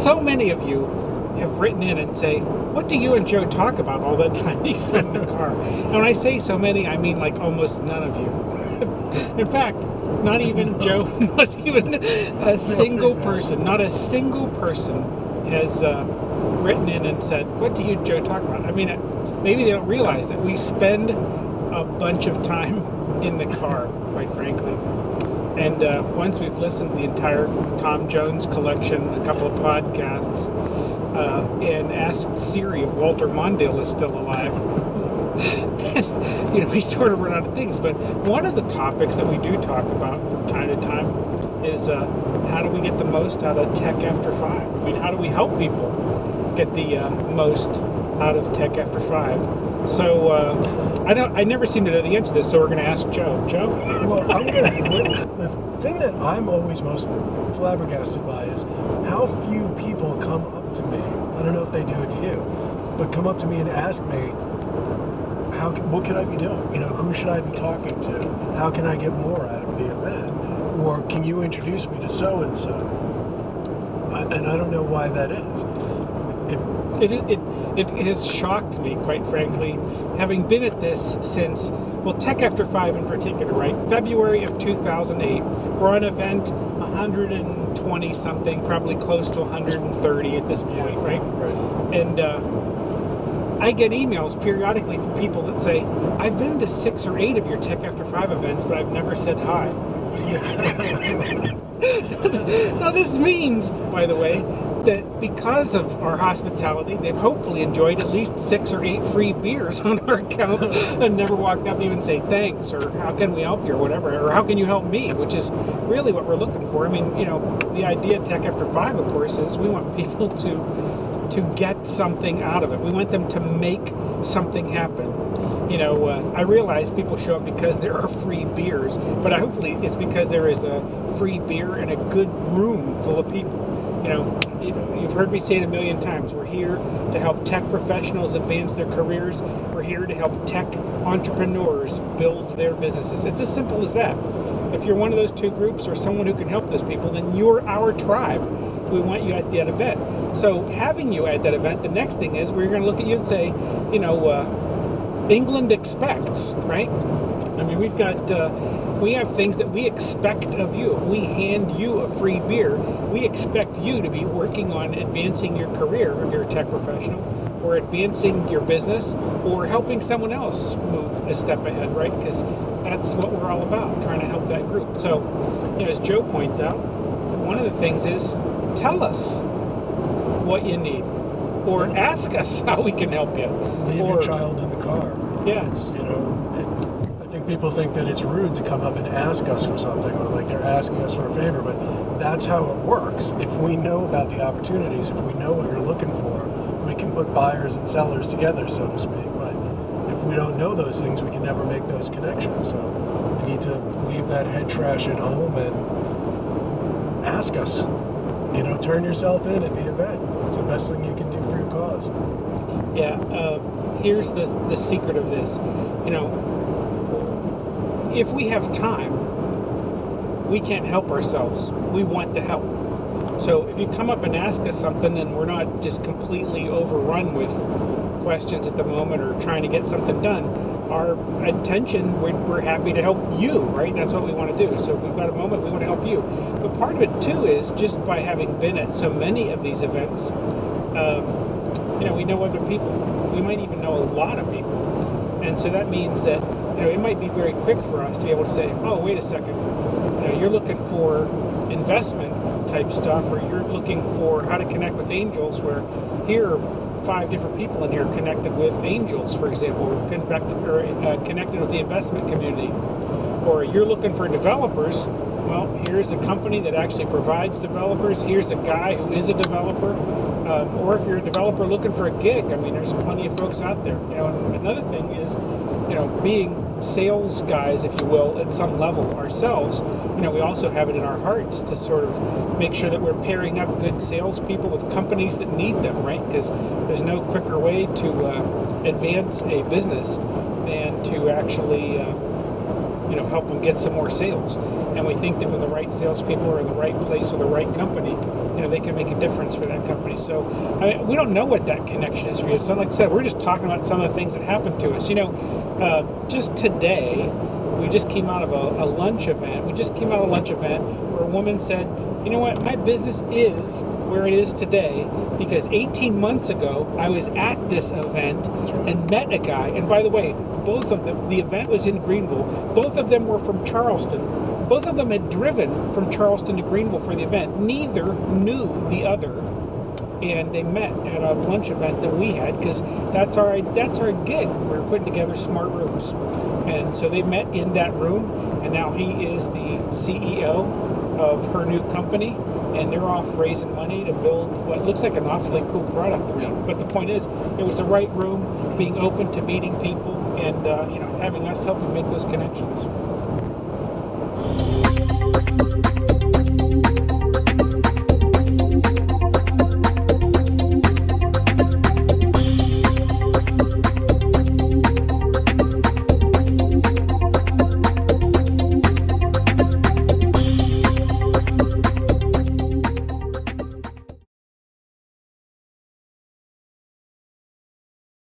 so many of you have written in and say, what do you and Joe talk about all the time you spend in the car? And when I say so many, I mean like almost none of you. In fact, not even Joe, not even a single person, not a single person has written in and said, what do you and Joe talk about? I mean, maybe they don't realize that we spend a bunch of time in the car, quite frankly. And once we've listened to the entire Tom Jones collection, a couple of podcasts, and asked Siri if Walter Mondale is still alive, then, we sort of run out of things. But one of the topics that we do talk about from time to time is how do we get the most out of Tech After 5? I mean, how do we help people get the most out of Tech After 5? So I never seem to know the answer to this, so we're going to ask Joe. Joe? Well, the thing that I'm always most flabbergasted by is how few people come up to me. I don't know if they do it to you, but come up to me and ask me, what can I be doing? Who should I be talking to? How can I get more out of the event? Or can you introduce me to so-and-so? And I don't know why that is. It has shocked me, quite frankly, having been at this since, Tech After 5 in particular, right? February of 2008, we're on event 120 something, probably close to 130 at this point, right? And I get emails periodically from people that say, I've been to 6 or 8 of your Tech After 5 events, but I've never said hi. Now this means, by the way, that because of our hospitality, they've hopefully enjoyed at least 6 or 8 free beers on our account and never walked up and even say thanks or how can we help you or whatever, or how can you help me, which is really what we're looking for. I mean, the idea of Tech After 5, of course, is we want people to get something out of it. We want them to make something happen. I realize people show up because there are free beers, but hopefully it's because there is a free beer and a good room full of people. You've heard me say it a million times. We're here to help tech professionals advance their careers. We're here to help tech entrepreneurs build their businesses. It's as simple as that. If you're one of those two groups or someone who can help those people, then you're our tribe. We want you at that event. So having you at that event, the next thing is we're going to look at you and say, England expects, right? I mean, we have things that we expect of you. If we hand you a free beer, we expect you to be working on advancing your career if you're a tech professional, or advancing your business, or helping someone else move a step ahead, right? Because that's what we're all about, trying to help that group. So, as Joe points out, one of the things is tell us what you need, or ask us how we can help you. Leave your child in the car. Yeah. I think people think that it's rude to come up and ask us for something, or like they're asking us for a favor, but that's how it works. If we know about the opportunities, if we know what you're looking for, we can put buyers and sellers together, so to speak. But if we don't know those things, we can never make those connections. So you need to leave that head trash at home and ask us. Turn yourself in at the event. It's the best thing you can do for your cause. Yeah, here's the secret of this. If we have time, we can't help ourselves. We want to help. So if you come up and ask us something and we're not just completely overrun with questions at the moment or trying to get something done, our intention, we're happy to help you, right? That's what we want to do. So if we've got a moment, we want to help you. But part of it too is just by having been at so many of these events, we know other people. We might even know a lot of people. And so that means that, it might be very quick for us to be able to say, oh, wait a second, you're looking for investment type stuff, or you're looking for how to connect with angels, where here are 5 different people in here connected with angels, for example, connected with the investment community. Or you're looking for developers. Well, here's a company that actually provides developers. Here's a guy who is a developer. Or if you're a developer looking for a gig, I mean, there's plenty of folks out there. And another thing is, being sales guys, if you will, at some level ourselves, we also have it in our hearts to sort of make sure that we're pairing up good salespeople with companies that need them, right? Because there's no quicker way to advance a business than to actually help them get some more sales. And we think that when the right salespeople are in the right place with the right company, they can make a difference for that company. So, we don't know what that connection is for you. So, like I said, we're just talking about some of the things that happened to us. Just today, we just came out of a lunch event. We just came out of a lunch event where a woman said, you know what, my business is where it is today because 18 months ago, I was at this event and met a guy. And by the way, both of them, the event was in Greenville. Both of them were from Charleston. Both of them had driven from Charleston to Greenville for the event. Neither knew the other. And they met at a lunch event that we had because that's our gig. We're putting together smart rooms. And so they met in that room, and now he is the CEO of her new company, and they're off raising money to build what looks like an awfully cool product. But the point is, it was the right room, being open to meeting people, and having us help you make those connections.